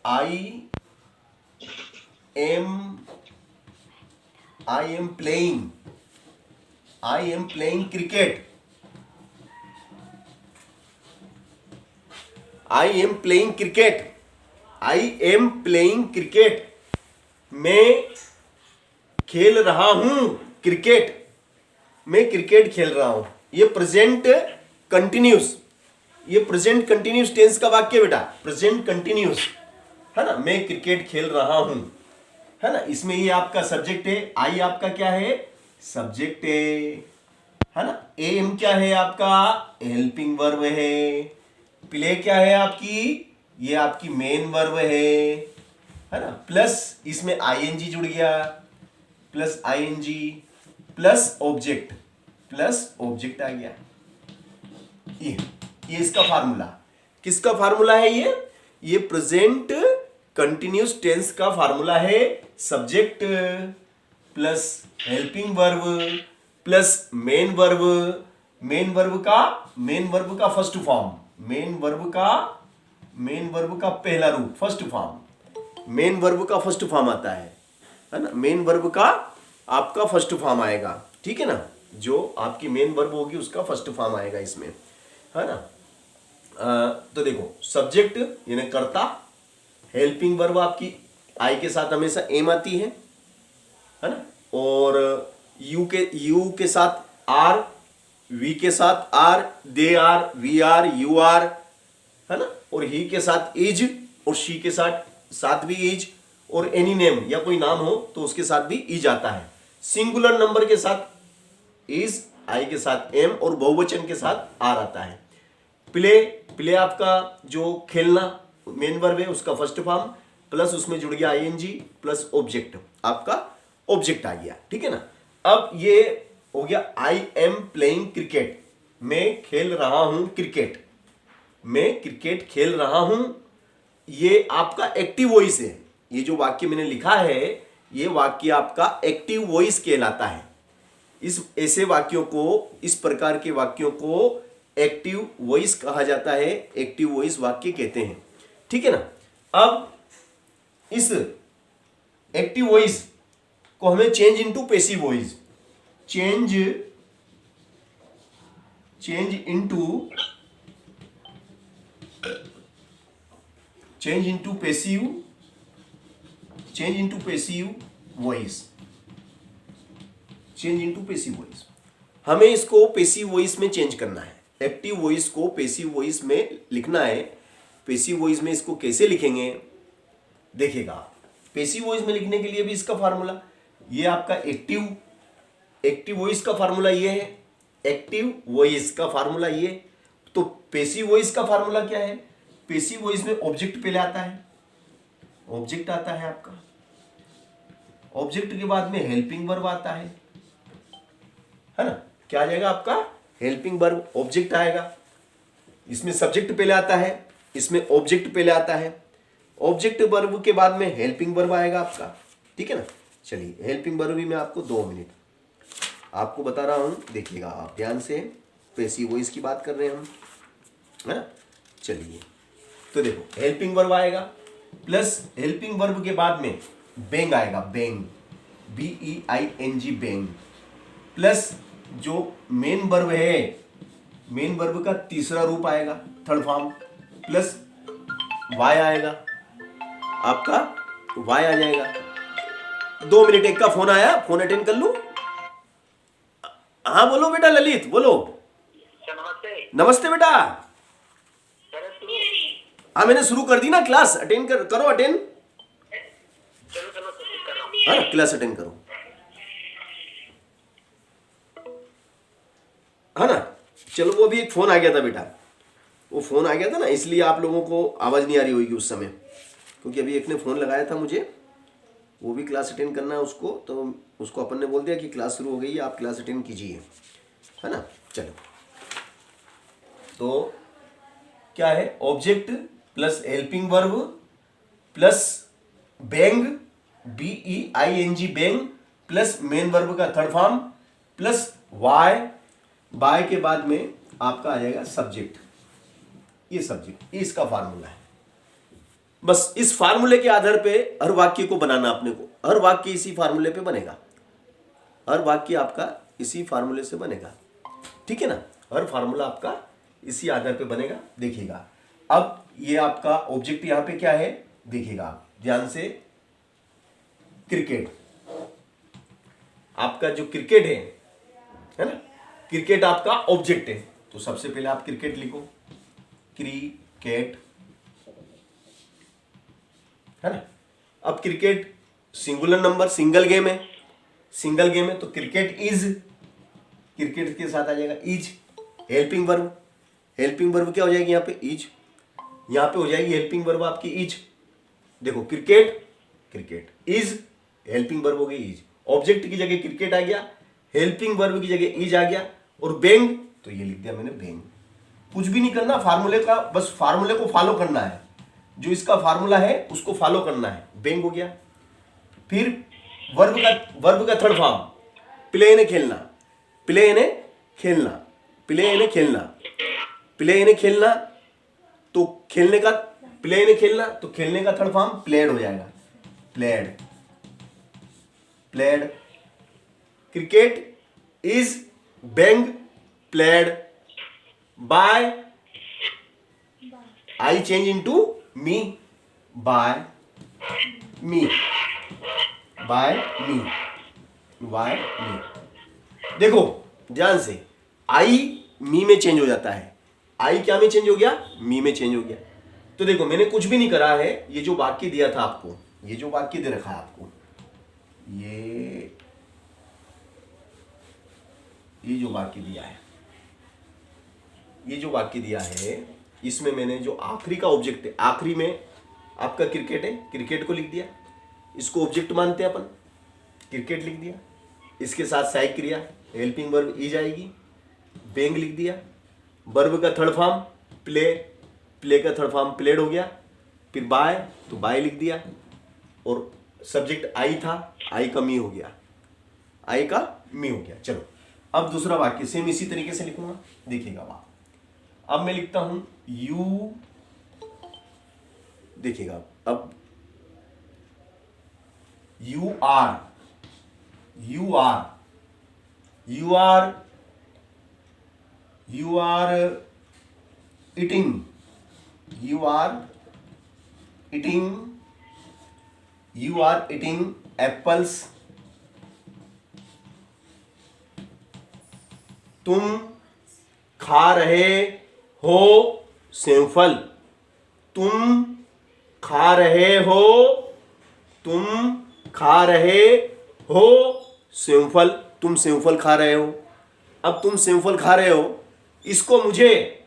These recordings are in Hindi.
I am playing cricket, I am playing cricket, मैं खेल रहा हूं क्रिकेट, मैं क्रिकेट खेल रहा हूं। ये प्रेजेंट कंटिन्यूस टेंस का वाक्य बेटा, प्रेजेंट कंटिन्यूस है ना, मैं क्रिकेट खेल रहा हूं है ना। इसमें ये आपका सब्जेक्ट है, आई आपका क्या है, सब्जेक्ट है ना। एम क्या है आपका, हेल्पिंग वर्ब है। प्ले क्या है आपकी, ये आपकी मेन वर्ब है ना। प्लस इसमें आईएनजी जुड़ गया, प्लस आईएनजी प्लस ऑब्जेक्ट आ गया। ये इसका फार्मूला, किसका फार्मूला है ये प्रेजेंट कंटिन्यूस टेंस का फार्मूला है। Subject plus helping verb plus main verb का फर्स्ट फॉर्म, मेन वर्ब का पहला रूप, फर्स्ट फॉर्म, मेन वर्ब का फर्स्ट फॉर्म आता है ना। मेन वर्ब का आपका फर्स्ट फॉर्म आएगा, ठीक है ना। जो आपकी मेन वर्ब होगी उसका फर्स्ट फॉर्म आएगा इसमें, है ना। तो देखो सब्जेक्ट यानी कर्ता, हेल्पिंग वर्ब आपकी आई के साथ हमेशा एम आती है ना। और यू के साथ आर, वी के साथ are, they are, we are, you are, है ना। और ही के साथ इज, और शी के साथ भी इज, और एनी नेम या कोई नाम हो तो उसके साथ भी इज आता है। सिंगुलर नंबर के साथ इज, आई के साथ एम, और बहुवचन के साथ आर आता है। प्ले आपका जो खेलना मेन वर्ब है उसका फर्स्ट फॉर्म, प्लस उसमें जुड़ गया आईएनजी प्लस ऑब्जेक्ट, आपका ऑब्जेक्ट आ गया, ठीक है ना। अब ये हो गया आई एम प्लेइंग क्रिकेट, मैं खेल रहा हूं क्रिकेट, मैं क्रिकेट खेल रहा हूं। ये आपका एक्टिव वॉइस है, ये जो वाक्य मैंने लिखा है ये वाक्य आपका एक्टिव वॉइस कहलाता है। ऐसे वाक्यों को, इस प्रकार के वाक्यों को एक्टिव वॉइस कहा जाता है, एक्टिव वॉइस वाक्य कहते हैं, ठीक है ना। अब इस एक्टिव वॉइस को हमें change into passive voice, change into passive voice, हमें इसको पैसिव वॉइस में चेंज करना है। एक्टिव वॉइस को पैसिव वॉइस में लिखना है। पैसिव वॉइस में इसको कैसे लिखेंगे देखिएगा। पैसिव वॉइस में लिखने के लिए भी इसका फार्मूला, ये आपका एक्टिव वॉइस का फार्मूला ये है, एक्टिव वॉइस का फार्मूला ये। तो पैसिव वॉइस का फार्मूला क्या है, पैसिव वॉइस में ऑब्जेक्ट पहले आता है, ऑब्जेक्ट आता है आपका, ऑब्जेक्ट के बाद में हेल्पिंग वर्ब आता है ना। क्या आ जाएगा आपका, हेल्पिंग वर्ब, ऑब्जेक्ट आएगा। इसमें सब्जेक्ट पहले आता है, इसमें ऑब्जेक्ट पहले आता है, ऑब्जेक्ट वर्ब के बाद में हेल्पिंग वर्ब आएगा आपका, ठीक है ना। चलिए हेल्पिंग वर्ब भी मैं आपको 2 मिनट आपको बता रहा हूं, देखिएगा आप ध्यान से। पैसिव वॉइस की बात कर रहे हैं हम, है ना। चलिए तो देखो हेल्पिंग वर्ब आएगा, प्लस हेल्पिंग वर्ब के बाद में बेंग आएगा, बेंग, BEING, बेंग, प्लस जो मेन वर्ब है, मेन वर्ब का तीसरा रूप आएगा, थर्ड फॉर्म, प्लस वाई आएगा आपका, वाई आ जाएगा। 2 मिनट, एक का फोन आया, फोन अटेंड कर लूं। हाँ बोलो बेटा ललित, बोलो। नमस्ते। नमस्ते बेटा। हाँ मैंने शुरू कर दी ना क्लास, अटेंड करो अटेंड, हाँ क्लास अटेंड करो, है ना। चलो वो भी एक फोन आ गया था बेटा, वो फोन आ गया था ना, इसलिए आप लोगों को आवाज नहीं आ रही होगी उस समय, क्योंकि अभी एक ने फोन लगाया था मुझे, वो भी क्लास अटेंड करना है उसको, तो उसको अपन ने बोल दिया कि क्लास शुरू हो गई है, आप क्लास अटेंड कीजिए, है ना। चलो तो क्या है, object plus helping verb plus being, BEING, being, plus main verb का third form, plus by, by के बाद में आपका आ जाएगा सब्जेक्ट, ये सब्जेक्ट, ये इसका फार्मूला है, बस इस फार्मूले के आधार पे हर वाक्य को बनाना अपने को, हर वाक्य इसी फार्मूले पे बनेगा, हर वाक्य आपका इसी फार्मूले से बनेगा, ठीक है ना, हर फार्मूला आपका इसी आधार पे बनेगा। देखिएगा अब ये आपका ऑब्जेक्ट यहां पे क्या है, देखिएगा आप ध्यान से, क्रिकेट, आपका जो क्रिकेट है ना, क्रिकेट आपका ऑब्जेक्ट है, तो सबसे पहले आप क्रिकेट लिखो, क्रिकेट, है ना। अब cricket singular number, single game है, सिंगल गेम है, तो क्रिकेट इज, क्रिकेट के साथ आ जाएगा is, helping verb, helping verb क्या हो जाएगी यहाँ पे, इज, यहाँ पे हो जाएगी हेल्पिंग वर्ब आपकी इज। देखो cricket, cricket is, helping verb हो गई इज, ऑब्जेक्ट की जगह क्रिकेट आ गया, हेल्पिंग वर्ब की जगह इज आ गया, और बेंग तो ये लिख दिया मैंने बेंग। कुछ भी नहीं करना फार्मूले का, बस फार्मूले को फॉलो करना है, जो इसका फार्मूला है उसको फॉलो करना है, बेंग हो गया। फिर वर्ब का थर्ड फॉर्म, प्ले ने खेलना, प्ले ने खेलना, प्ले ने खेलना, प्ले ने खेलना, तो खेलने का, प्ले ने खेलना तो खेलने का थर्ड फॉर्म प्लेड हो जाएगा, played, played. Cricket is being played by, I change into me, by me, by me, by me. देखो ध्यान से, आई मी में चेंज हो जाता है, आई क्या में चेंज हो गया, मी में चेंज हो गया। तो देखो मैंने कुछ भी नहीं करा है, ये जो वाक्य दिया था आपको, ये जो वाक्य दे रखा है आपको, ये जो वाक्य दिया है, ये जो वाक्य दिया है, इसमें मैंने जो आखिरी का ऑब्जेक्ट है, आखिरी में आपका क्रिकेट है, क्रिकेट को लिख दिया, इसको ऑब्जेक्ट मानते हैं अपन, क्रिकेट लिख दिया, इसके साथ सहायक क्रिया हेल्पिंग वर्ब इज आएगी, बेंग लिख दिया, वर्ब का थर्ड फॉर्म प्ले, प्ले का थर्ड फॉर्म प्लेड हो गया, फिर बाय तो बाय लिख दिया, और सब्जेक्ट आई था, आई का मी हो गया, आई का मी हो गया। चलो अब दूसरा वाक्य सेम इसी तरीके से लिखूंगा, देखिएगा वहां, अब मैं लिखता हूं यू, देखिएगा अब you are, you are, you are, you are eating, you are eating, you are eating apples, तुम खा रहे हो सेमफल, तुम खा रहे हो, तुम खा रहे हो सेमफल, तुम सेमफल खा रहे हो। अब तुम सेमफल खा रहे हो, इसको मुझे,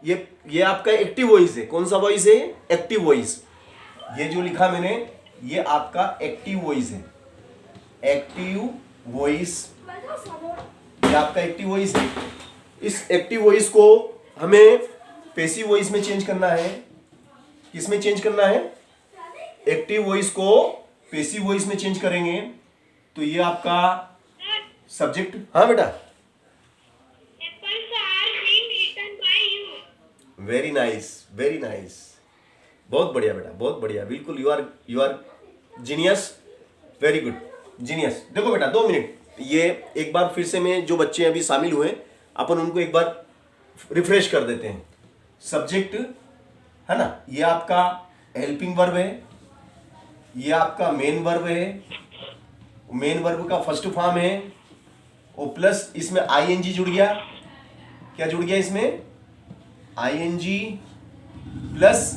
ये आपका एक्टिव वॉइस है, कौन सा वॉइस है, एक्टिव वॉइस, ये जो लिखा मैंने ये आपका एक्टिव वॉइस है, एक्टिव वॉइस, ये आपका एक्टिव वॉइस है। इस एक्टिव वॉइस को हमें पैसिव वॉइस में चेंज करना है, किस में चेंज करना है, एक्टिव वॉइस को पैसिव वॉइस में चेंज करेंगे, तो ये आपका सब्जेक्ट, हाँ बेटा, वेरी नाइस, वेरी नाइस, बहुत बढ़िया बेटा, बहुत बढ़िया, बिल्कुल, you are genius, very good, genius. देखो बेटा 2 मिनट, ये एक बार फिर से मैं, जो बच्चे अभी शामिल हुए अपन उनको एक बार रिफ्रेश कर देते हैं। सब्जेक्ट है ना, ये आपका हेल्पिंग वर्ब है, ये आपका मेन वर्ब है, मेन वर्ब का फर्स्ट फॉर्म है, और प्लस इसमें आईएनजी जुड़ गया, क्या जुड़ गया इसमें, ING plus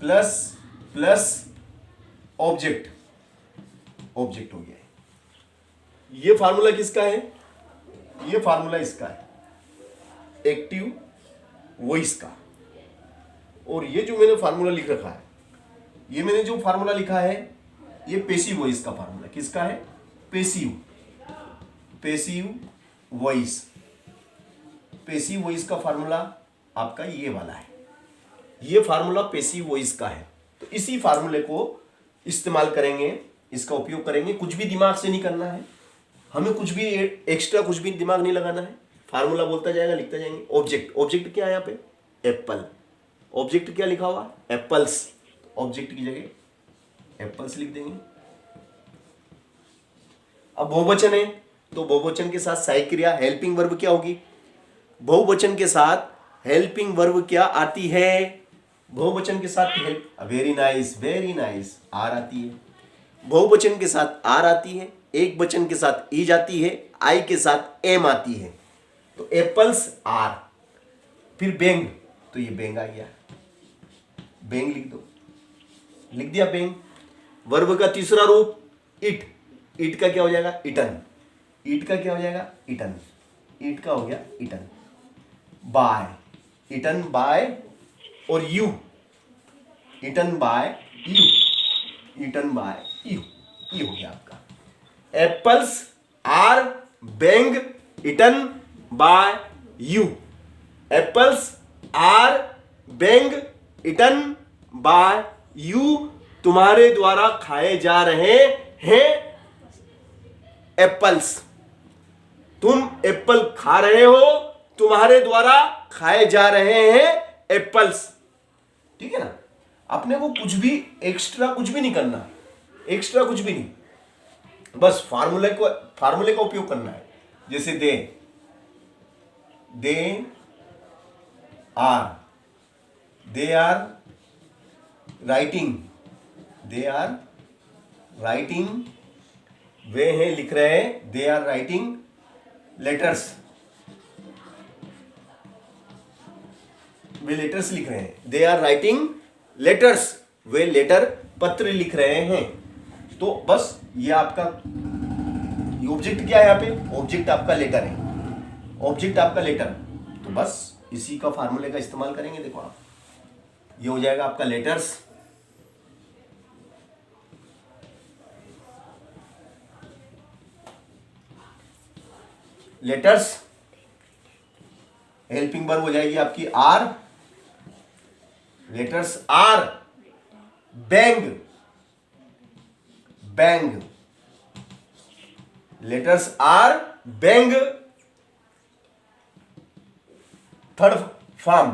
plus plus object, object हो गया है। ये फार्मूला किसका है, ये फार्मूला इसका है, एक्टिव वॉइस का। और ये जो मैंने फार्मूला लिख रखा है, ये मैंने जो फार्मूला लिखा है, ये पैसिव वॉइस का फार्मूला, किसका है, passive, passive voice, passive voice का फार्मूला आपका ये वाला है, ये फार्मूला पैसिव वॉइस का है। तो इसी फार्मूले को इस्तेमाल करेंगे, इसका उपयोग करेंगे, कुछ भी दिमाग से नहीं करना है हमें, कुछ भी एक्स्ट्रा कुछ भी दिमाग नहीं लगाना है, फार्मूला बोलता जाएगा, लिखता जाएंगे। ऑब्जेक्ट, ऑब्जेक्ट क्या है यहाँ पे, एप्पल, ऑब्जेक्ट क्या लिखा हुआ, एप्पल्स, ऑब्जेक्ट की जगह एप्पल्स लिख देंगे। अब बहुवचन है तो बहुवचन के साथ सहायक क्रिया हेल्पिंग वर्ब क्या होगी, बहुवचन के साथ हेल्पिंग वर्ब क्या आती है, बहुवचन के साथ हेल्प, वेरी नाइस, आर आती है। बहुवचन के साथ आर आती है, एक वचन के साथ ई जाती है, आई के साथ एम आती है। तो एप्पल्स आर, फिर बेंग, तो ये बेंग आ गया, बेंग लिख दो, लिख दिया बेंग। वर्ब का तीसरा रूप इट, इट का क्या हो जाएगा, इटन, ईट का क्या हो जाएगा, इटन, ईट का हो गया इटन। बाय, इटन बाय और you, eaten by you, eaten by you, ये हो गया आपका। Apples are being eaten by you, apples are being eaten by you, तुम्हारे द्वारा खाए जा रहे हैं एप्पल्स, तुम एप्पल खा रहे हो, तुम्हारे द्वारा खाए जा रहे हैं एप्पल्स। ठीक है ना, अपने को कुछ भी एक्स्ट्रा कुछ भी नहीं करना, एक्स्ट्रा कुछ भी नहीं, बस फार्मूले का उपयोग करना है। जैसे दे आर राइटिंग, वे हैं लिख रहे हैं, दे आर राइटिंग लेटर्स, वे लेटर्स लिख रहे हैं, दे आर राइटिंग लेटर्स, वे लेटर पत्र लिख रहे हैं। तो बस ये आपका ये ऑब्जेक्ट क्या है, यहाँ पे ऑब्जेक्ट आपका लेटर है, ऑब्जेक्ट आपका लेटर, तो बस इसी का फार्मूले का इस्तेमाल करेंगे। देखो आप, ये हो जाएगा आपका लेटर्स, लेटर्स, हेल्पिंग वर्ब हो जाएगी आपकी are, letters are being, letters are being. Third form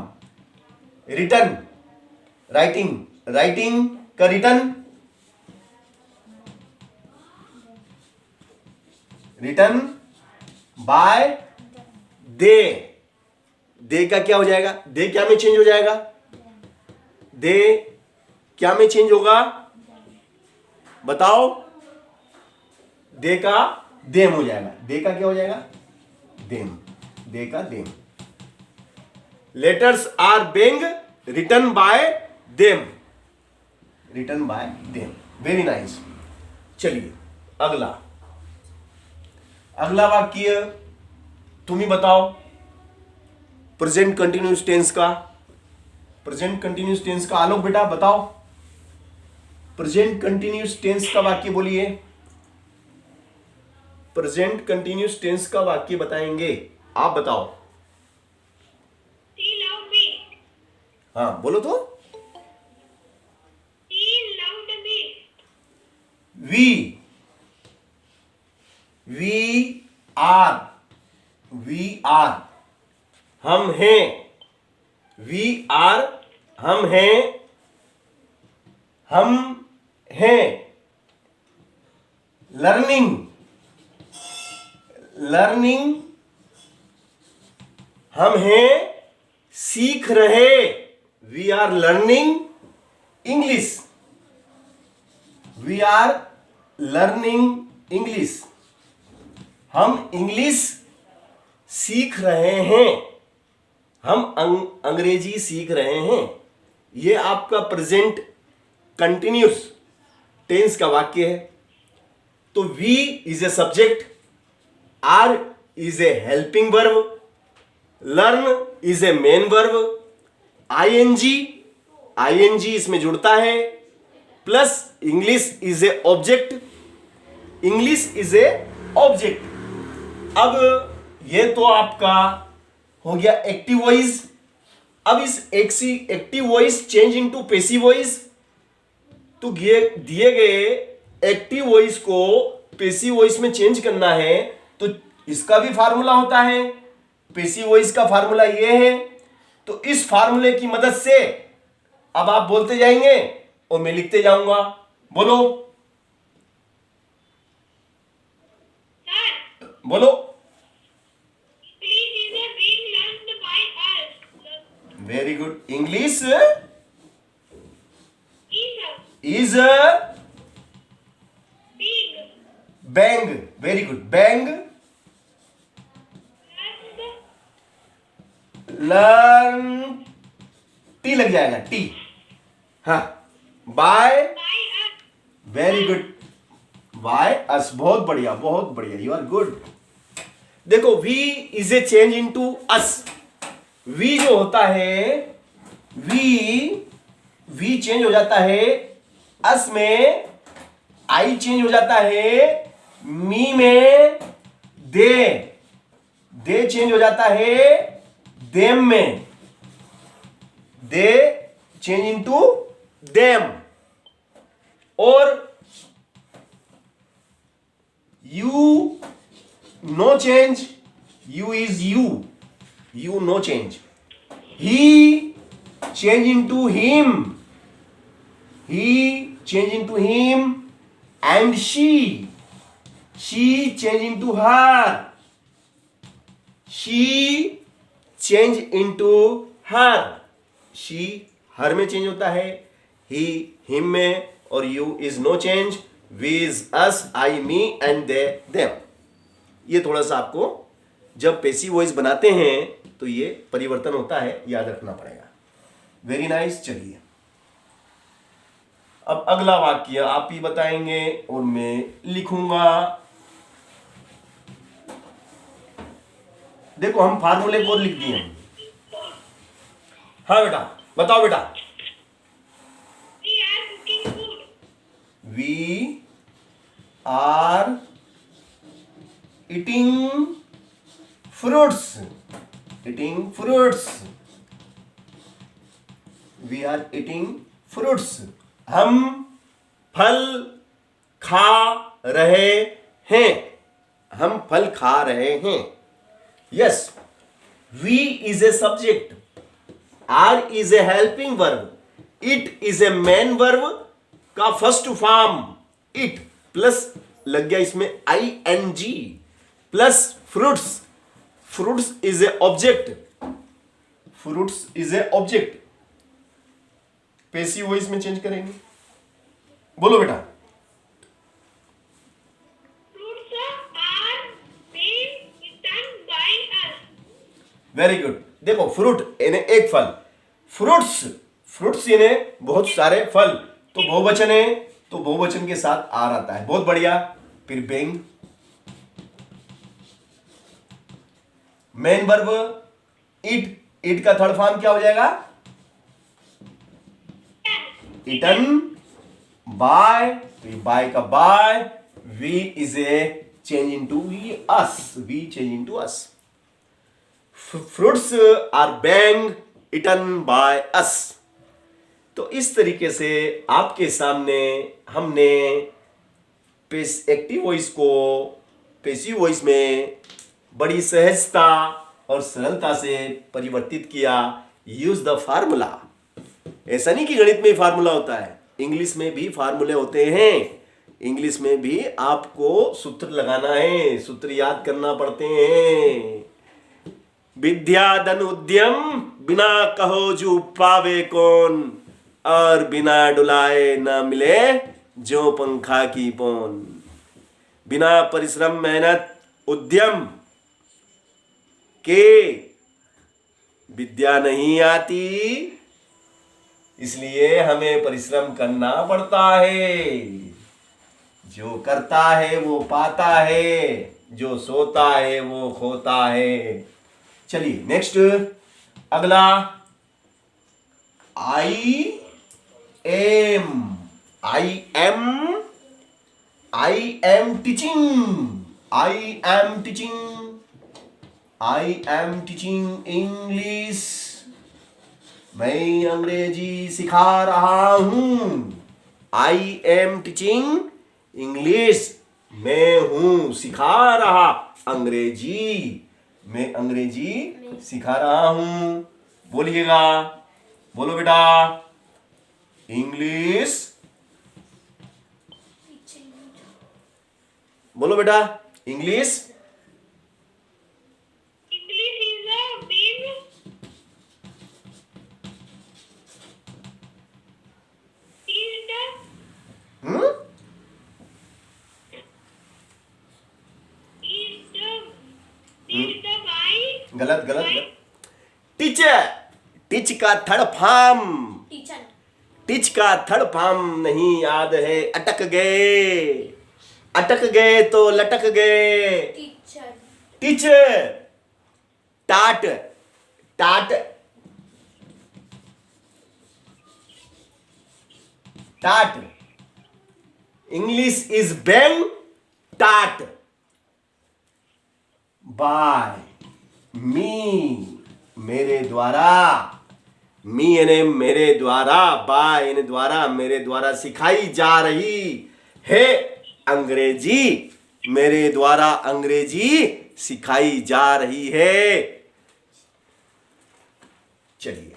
written, writing का रिटर्न बाय दे का क्या हो जाएगा, दे क्या में चेंज हो जाएगा, दे क्या में चेंज होगा बताओ, दे का देम हो जाएगा, दे का क्या हो जाएगा, देम, दे का them. Letters are being written by them, very nice. चलिए अगला वाक्य तुम ही बताओ, प्रेजेंट कंटिन्यूस टेंस का आलोक बेटा बताओ, प्रेजेंट कंटिन्यूस टेंस का वाक्य बोलिए, प्रेजेंट कंटिन्यूस टेंस का वाक्य बताएंगे, आप बताओ। हाँ बोलो तो, वी आर हम हैं, हम हैं, लर्निंग हम हैं, सीख रहे, वी आर लर्निंग इंग्लिश, हम इंग्लिश सीख रहे हैं, हम अंग्रेजी सीख रहे हैं। ये आपका प्रेजेंट कंटिन्यूस टेंस का वाक्य है। तो we is a subject, are is a helping verb, learn is a main verb, ING इसमें जुड़ता है, plus English is a object, अब ये तो आपका हो गया एक्टिव वॉइस। अब इस active voice change into passive voice, तो दिए गए एक्टिव वॉइस को पैसिव वॉइस में चेंज करना है, तो इसका भी फार्मूला होता है। पैसिव वॉइस का फार्मूला ये है, तो इस फार्मूले की मदद से अब आप बोलते जाएंगे और मैं लिखते जाऊंगा। बोलो बोलो। Very good. English is being. Very good. Being learn, t लग जाएगा, टी। हाँ, by. Very good. By us. बहुत बढ़िया, बहुत बढ़िया, यू आर गुड। देखो, we is a change into us. We जो होता है, वी चेंज हो जाता है अस में, आई चेंज हो जाता है मी में, दे चेंज हो जाता है देम में, दे चेंज इनटू देम। और you know change, you is you know change. He change into him, he change into him, and she change into her, she change into her, she her में चेंज होता है, he him में, और you is no change, we is us, I me, and they them। ये थोड़ा सा आपको जब पैसिव वॉइस बनाते हैं तो ये परिवर्तन होता है, याद रखना पड़ेगा। Very nice. चलिए अब अगला वाक्य आप ही बताएंगे और मैं लिखूंगा। देखो, हम फार्मूले को लिख दिए। हाँ बेटा, बताओ बेटा। We are eating fruits, eating fruits, we are eating fruits. हम फल खा रहे हैं, हम फल खा रहे हैं। Yes, we is a subject, are is a helping verb, eat is a main verb का फर्स्ट फॉर्म, इट प्लस लग गया इसमें ING plus fruits, fruits is a object, fruits is a object. Passive voice में चेंज करेंगे। बोलो बेटा। Very good. देखो, फ्रूट यानी एक फल, फ्रूट्स, फ्रूट्स यानी बहुत सारे फल, तो बहुवचन है, तो बहुवचन के साथ आर आता है। बहुत बढ़िया। फिर being, main verb eat, eat का थर्ड फॉर्म क्या हो जाएगा? इटन, बाय, बाय का by, we is a change into we us, we change into us. Fruits are being eaten by us. तो इस तरीके से आपके सामने हमने एक्टिव वॉइस को पैसिव वॉइस में बड़ी सहजता और सरलता से परिवर्तित किया। Use the formula. ऐसा नहीं कि गणित में ही फार्मूला होता है, इंग्लिश में भी फार्मूले होते हैं। इंग्लिश में भी आपको सूत्र लगाना है, सूत्र याद करना पड़ते हैं। विद्या धन उद्यम बिना कहो जो पावे कौन, और बिना डुलाए ना मिले जो पंखा की पौन। बिना परिश्रम मेहनत उद्यम के विद्या नहीं आती, इसलिए हमें परिश्रम करना पड़ता है। जो करता है वो पाता है, जो सोता है वो खोता है। चलिए नेक्स्ट, अगला। I am teaching English. मैं अंग्रेजी सिखा रहा हूं। आई एम टीचिंग इंग्लिश, मैं हूं सिखा रहा अंग्रेजी, मैं अंग्रेजी सिखा रहा हूं। बोलिएगा, बोलो बेटा। इंग्लिश, बोलो बेटा। English English is a being. Is the hmm is the by गलत गलत गलत। टीचर, टीच का थर्ड फॉर्म, टीचर टीच का थर्ड फॉर्म नहीं याद है। अटक गए, अटक गए तो लटक गए। टीचर टीचर, टाट, टाट, टाट। इंग्लिश इज बेंग टाट बाय मी, मेरे द्वारा। मी यानी मेरे द्वारा, बाय यानी द्वारा, मेरे द्वारा सिखाई जा रही है अंग्रेजी। मेरे द्वारा अंग्रेजी सिखाई जा रही है। चलिए,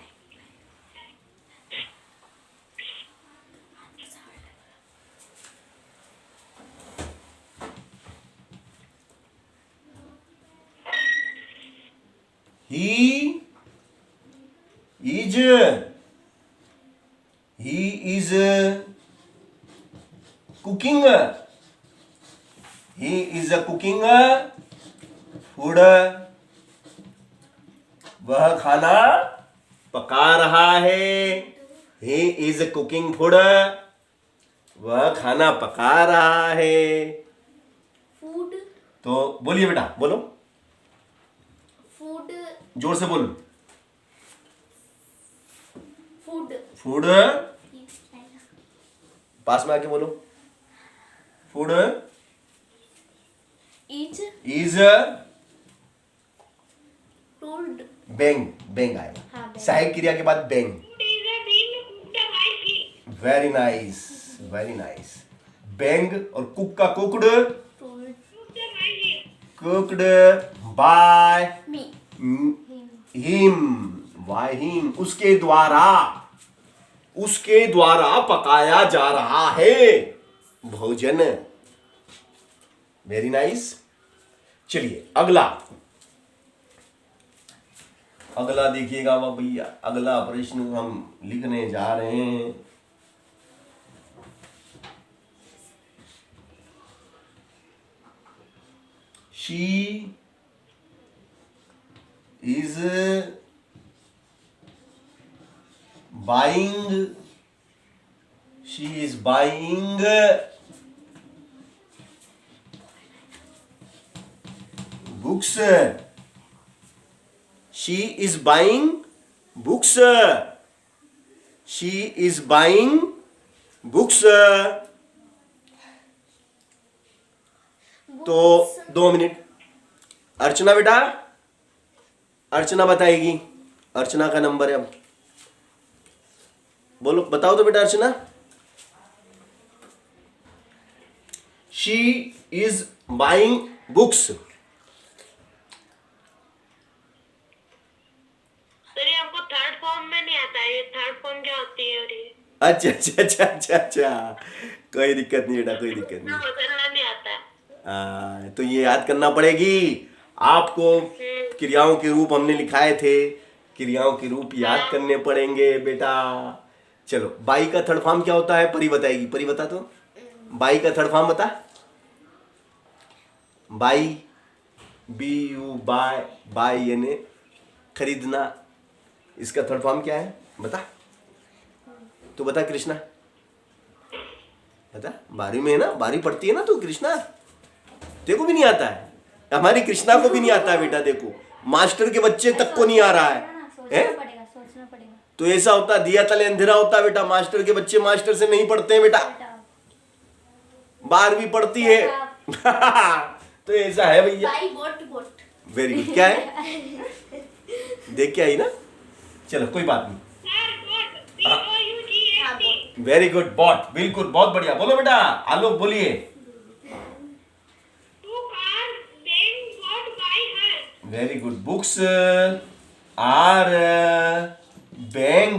he is cooking, he is cooking food, वह खाना पका रहा है। he is cooking food, वह खाना पका रहा है। फूड तो बोलिए बेटा, बोलो, फूड जोर से बोलो। फूड फूड, पास में आके बोलो। फूड इज इज टोल्ड बेंग, बेंग आएगा। हाँ, bang। सहायक क्रिया के बाद बेंग। is a being cooked by he. Very nice, very nice. Being और कुक का cooked, told Cooked by he. Cooked by me him, by him, उसके द्वारा, उसके द्वारा पकाया जा रहा है भोजन। वेरी नाइस। चलिए अगला, अगला देखिएगा भैया। अगला प्रश्न हम लिखने जा रहे हैं। She is buying, she is buying books, she is buying books, she is buying books. तो 2 मिनट। अर्चना बेटा, अर्चना बताएगी। अर्चना का नंबर है अब, बोलो, बताओ तो बेटा Archana. She is buying books. Sir ये हमको थर्ड फॉर्म में नहीं आता है, ये थर्ड फॉर्म क्या होती है? और ये अच्छा अच्छा अच्छा अच्छा अच्छा, कोई दिक्कत नहीं बेटा, कोई दिक्कत ना नहीं। बदलना नहीं आता है। तो ये याद करना पड़ेगी आपको। क्रियाओं के रूप हमने लिखाए थे, क्रियाओं के रूप याद करने पड़ेंगे बेटा। चलो, बाई का थर्ड फॉर्म क्या होता है? परी बताएगी। परी बता तो, बाई का थर्ड फॉर्म बता। Buy, b u y, buy buy खरीदना। इसका थर्ड फॉर्म क्या है बता, तू बता कृष्णा, बता। 12वीं में है ना, 12वीं पढ़ती है ना तू कृष्णा, तेरे को भी नहीं आता है? हमारी कृष्णा को भी नहीं आता है बेटा। देखो, मास्टर के बच्चे तक को नहीं आ रहा है, सोचना पड़ेगा। तो ऐसा होता, दिया तले अंधेरा होता बेटा। मास्टर के बच्चे मास्टर से नहीं पढ़ते हैं बेटा, 12वीं पढ़ती है। तो ऐसा है भैया। Very good. क्या है देख के आई ना, चलो कोई बात नहीं। Sir bought, BOUGHT। Very good, bought, बिल्कुल, बहुत बढ़िया। बोलो बेटा, आलोक बोलिए। 2 cars being bought by her। Very good. Books are being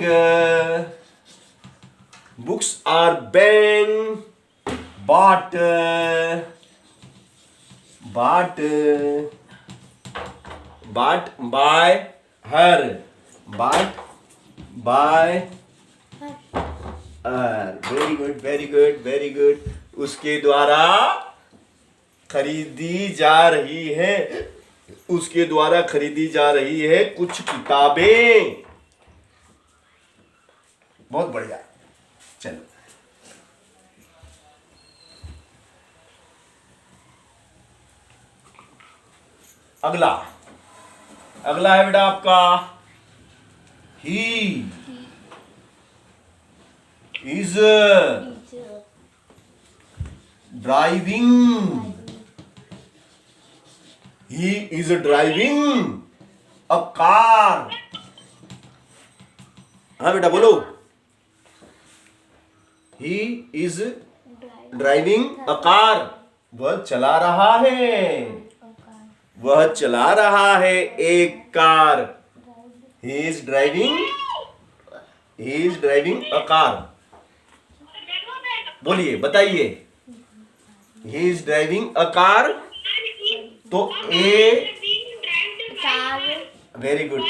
books are being bought by her bought by very good उसके द्वारा खरीदी जा रही है कुछ किताबें। बहुत बढ़िया। चलो अगला है बेटा आपका ही is driving a car। हाँ बेटा बोलो। he is driving a car। वह चला रहा है एक car. he is driving a car। बोलिए बताइए। he is driving a car तो वेरी गुड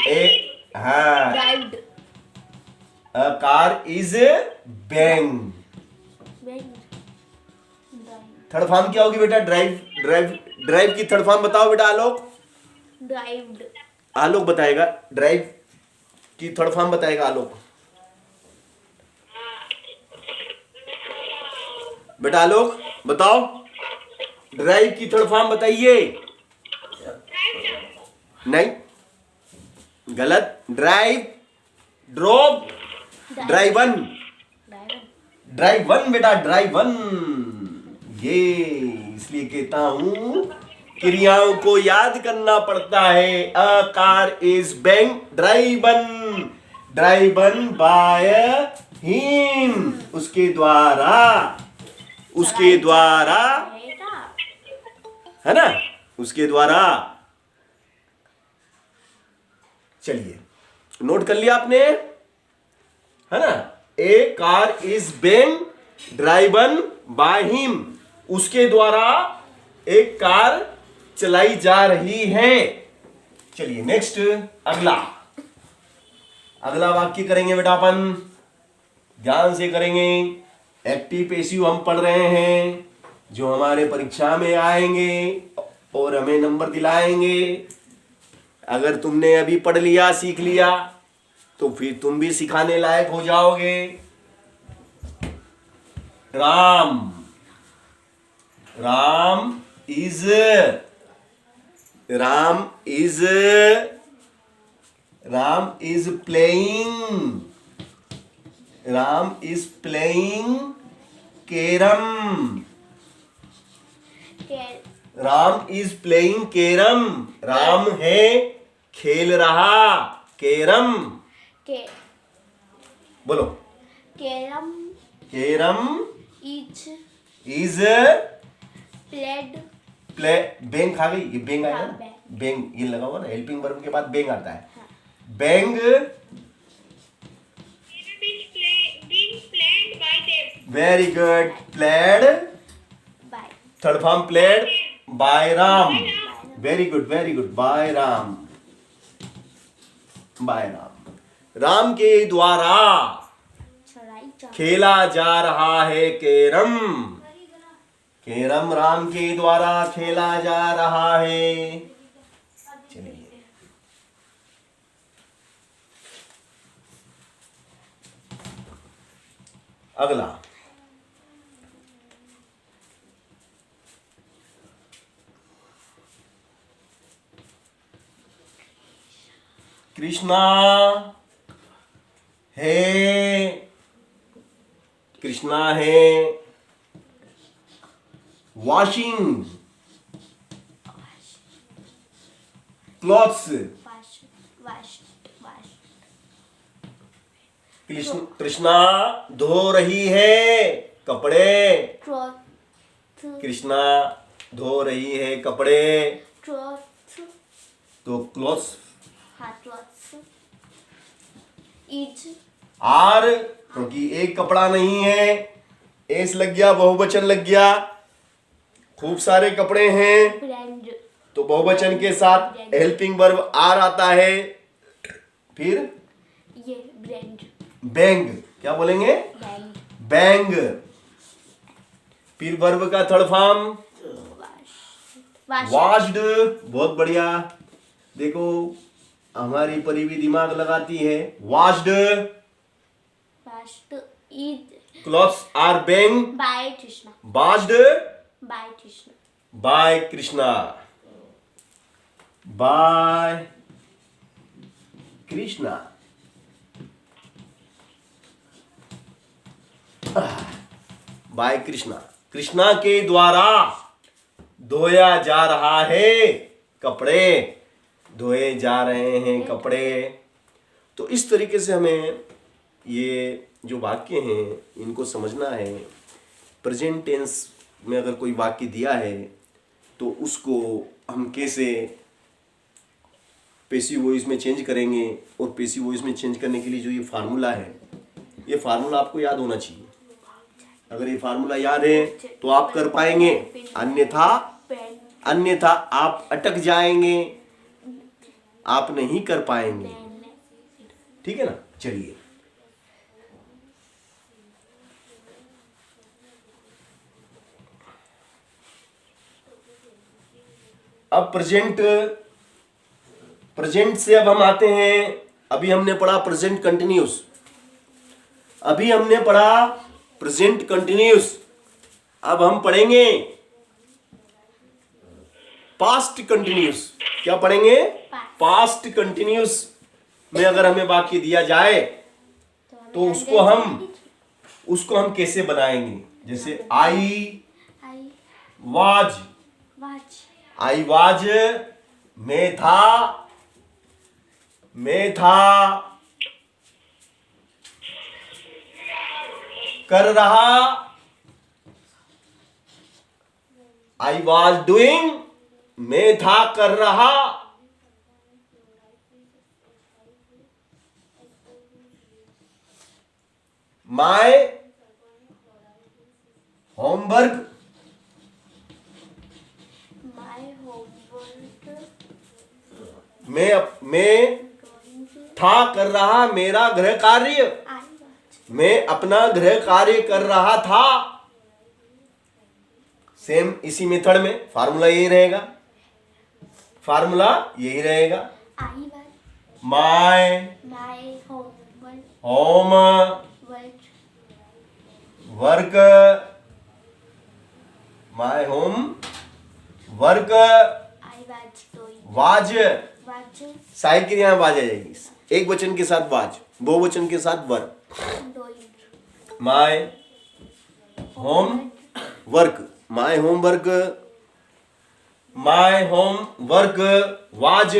हाँ a car is being। Third form क्या होगी बेटा? ड्राइव की थर्ड फॉर्म बताओ बेटा। आलोक बताएगा। ड्राइव की थर्ड फॉर्म बताएगा आलोक। बेटा आलोक बताओ ड्राइव की थर्ड फॉर्म बताइए। नहीं गलत। ड्राइवन बेटा ड्राइवन। ये इसलिए कहता हूं क्रियाओं को याद करना पड़ता है। A car is being driven by him. उसके द्वारा है ना, उसके द्वारा। चलिए नोट कर लिया आपने, है ना। A car is being driven by him. उसके द्वारा एक कार चलाई जा रही है। चलिए नेक्स्ट अगला वाक्य करेंगे बेटा अपन। ध्यान से करेंगे। एक्टिव पैसिव हम पढ़ रहे हैं जो हमारे परीक्षा में आएंगे और हमें नंबर दिलाएंगे। अगर तुमने अभी पढ़ लिया सीख लिया तो फिर तुम भी सिखाने लायक हो जाओगे। Ram is playing carrom. Ram है खेल रहा कैरम। बोलो कैरम इज बेंग खा गई। ये बेंग आया ना, बेंग ये लगा हुआ ना, हेल्पिंग वर्ब के बाद बेंग आता है। Being very good. Played third form played by Ram. Very good by Ram. Ram के द्वारा खेला जा रहा है कैरम। राम के द्वारा खेला जा रहा है। चलिए अगला। कृष्णा है वॉशिंग क्लॉथ्स। कृष्णा धो रही है कपड़े। कृष्णा धो रही है कपड़े तो क्लॉथ्स इज आर, क्योंकि एक कपड़ा नहीं है, एस लग गया, बहुवचन लग गया, खूब सारे कपड़े हैं, ब्रांड तो बहुवचन के साथ हेल्पिंग वर्ब आर आता है। फिर ये ब्रांड बैंग, क्या बोलेंगे? Band being. फिर वर्ब का थर्ड फॉर्म वाश वॉश्ड, बहुत बढ़िया। देखो हमारी परी भी दिमाग लगाती है। Washed, washed is clothes are being by Krishna washed by Krishna by Krishna, by Krishna. By Krishna, Krishna के द्वारा धोया जा रहा है कपड़े, धोए जा रहे हैं कपड़े। तो इस तरीके से हमें ये जो वाक्य हैं इनको समझना है। प्रेजेंट टेंस में अगर कोई वाक्य दिया है तो उसको हम कैसे पैसिव वॉइस में चेंज करेंगे, और पैसिव वॉइस में चेंज करने के लिए जो ये फार्मूला है, ये फार्मूला आपको याद होना चाहिए। अगर ये फार्मूला याद है तो आप कर पाएंगे, अन्यथा आप अटक जाएंगे, आप नहीं कर पाएंगे। ठीक है ना? चलिए अब प्रेजेंट से अब हम आते हैं। अभी हमने पढ़ा प्रेजेंट कंटिन्यूस, अभी हमने पढ़ा प्रेजेंट कंटिन्यूस। अब हम पढ़ेंगे पास्ट कंटिन्यूस। क्या पढ़ेंगे? पास्ट कंटिन्यूस में अगर हमें वाक्य दिया जाए तो उसको हम कैसे बनाएंगे? जैसे आई वाज, आई वाज, मैं था, कर रहा, आई वॉज डूइंग, मैं था कर रहा, माय होमवर्क, मैं था कर रहा मेरा गृह कार्य, मैं अपना गृह कार्य कर रहा था। सेम इसी मेथड में फार्मूला यही रहेगा, my home work, my home work was, cycle यहां वाज आ जाएगी, एक वचन के साथ वाज, बहुवचन के साथ work. My home work, my home work, my home work was,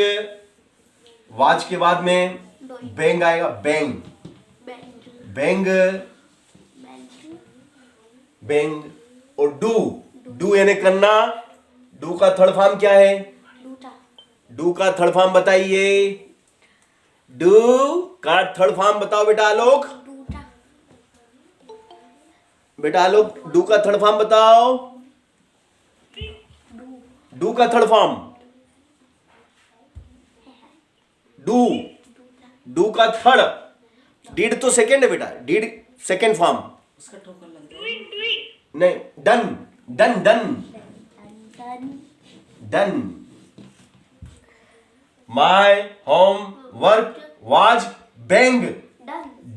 was के बाद में बैंग आएगा, बैंग, बैंग और डू यानी करना। डू का थर्ड फॉर्म क्या है? डू का थर्ड फॉर्म बताइए, डू का थर्ड फॉर्म बताओ बेटा आलोक, डू का थर्ड फॉर्म बताओ, डू का थर्ड फॉर्म, डू का थर्ड, डिड तो सेकेंड है बेटा, डिड सेकेंड फॉर्म, उसका ठोकर लग नहीं, done. My home work was bang,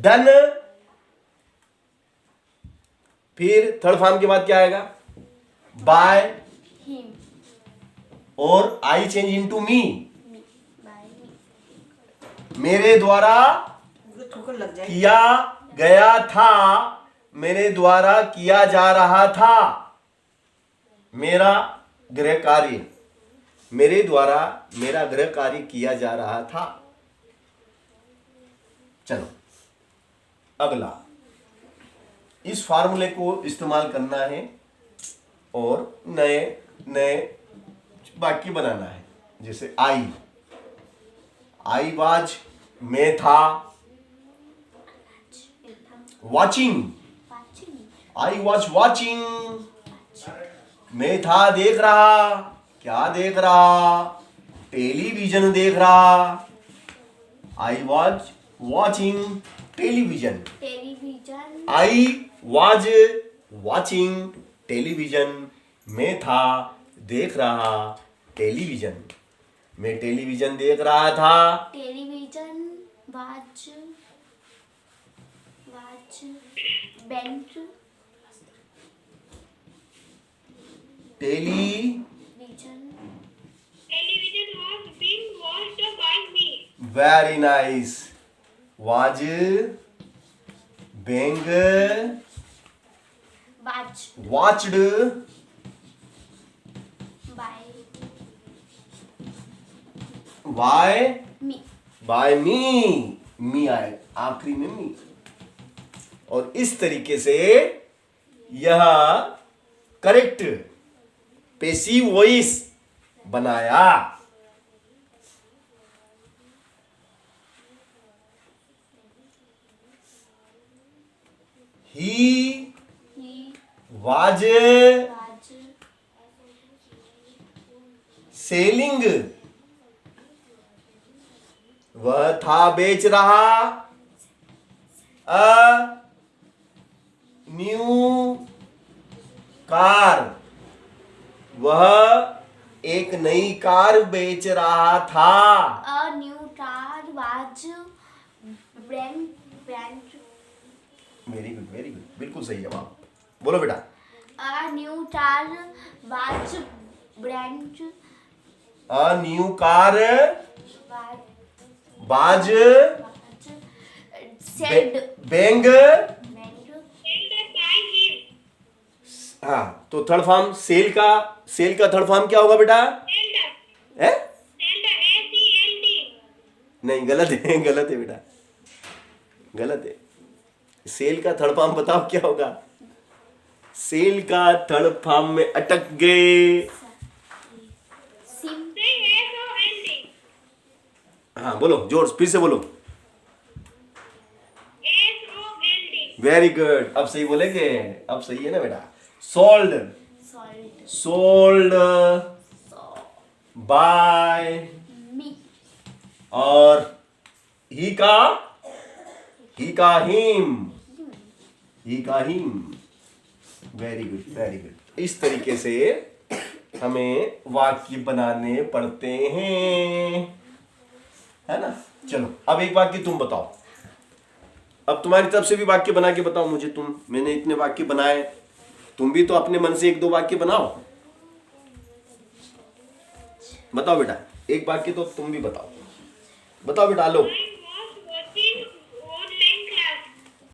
done. फिर थर्ड फॉर्म के बाद क्या आएगा? बाय और आई चेंज इनटू मी, मेरे द्वारा ठोकर लग जाए। किया गया था, मेरे द्वारा किया जा रहा था, मेरा गृह कार्य, मेरे द्वारा मेरा गृह कार्य किया जा रहा था। चलो अगला, इस फार्मूले को इस्तेमाल करना है और नए नए वाक्य बनाना है। जैसे आई वाज, मैं था, watching, watching, I watch watching, मैं था देख रहा, क्या देख रहा, टेलीविजन देख रहा, I watch watching television, television, I was watching television, मैं था देख रहा टेलीविजन, मैं टेलीविजन देख रहा था, television, watch, watch, bench, television, Television was being watched by me. Very nice, was being watch, watched by by me, by me आए आखिरी में मी। और इस तरीके से यह करेक्ट पैसिव वॉइस बनाया। ही ही, वाज वाज, सेलिंग, वह था बेच रहा अ न्यू कार, वह एक नई कार बेच रहा था। A new car, was, brand, brand, very good, बिल्कुल सही जवाब। बोलो बेटा। A new car, was, brand, a new car was, was sold, being. बेंड, Sold by him. हाँ, तो थर्ड फॉर्म सेल का थर्ड फॉर्म क्या होगा बेटा? Sold. है? Sold. S-E-L-D. नहीं, गलत है बेटा, गलत है। सेल का थर्ड फॉर्म बताओ क्या होगा? सेल का थर्ड फॉर्म में अटक गए। SIM, Say S-O-L-D. हाँ बोलो, जोर फिर से बोलो। S-O-L-D. वेरी गुड, अब सही बोलेंगे, अब सही है ना बेटा। सोल्ड, सॉल्ट, सोल्ड बाय, मी, और ही का हिम, वेरी गुड। इस तरीके से हमें वाक्य बनाने पड़ते हैं, है ना। चलो अब एक वाक्य तुम बताओ, अब तुम्हारी तरफ से भी वाक्य बना के बताओ मुझे। मैंने इतने वाक्य बनाए, तुम भी तो अपने मन से एक दो वाक्य बनाओ। बताओ बेटा, एक वाक्य तो तुम भी बताओ बेटा। लो,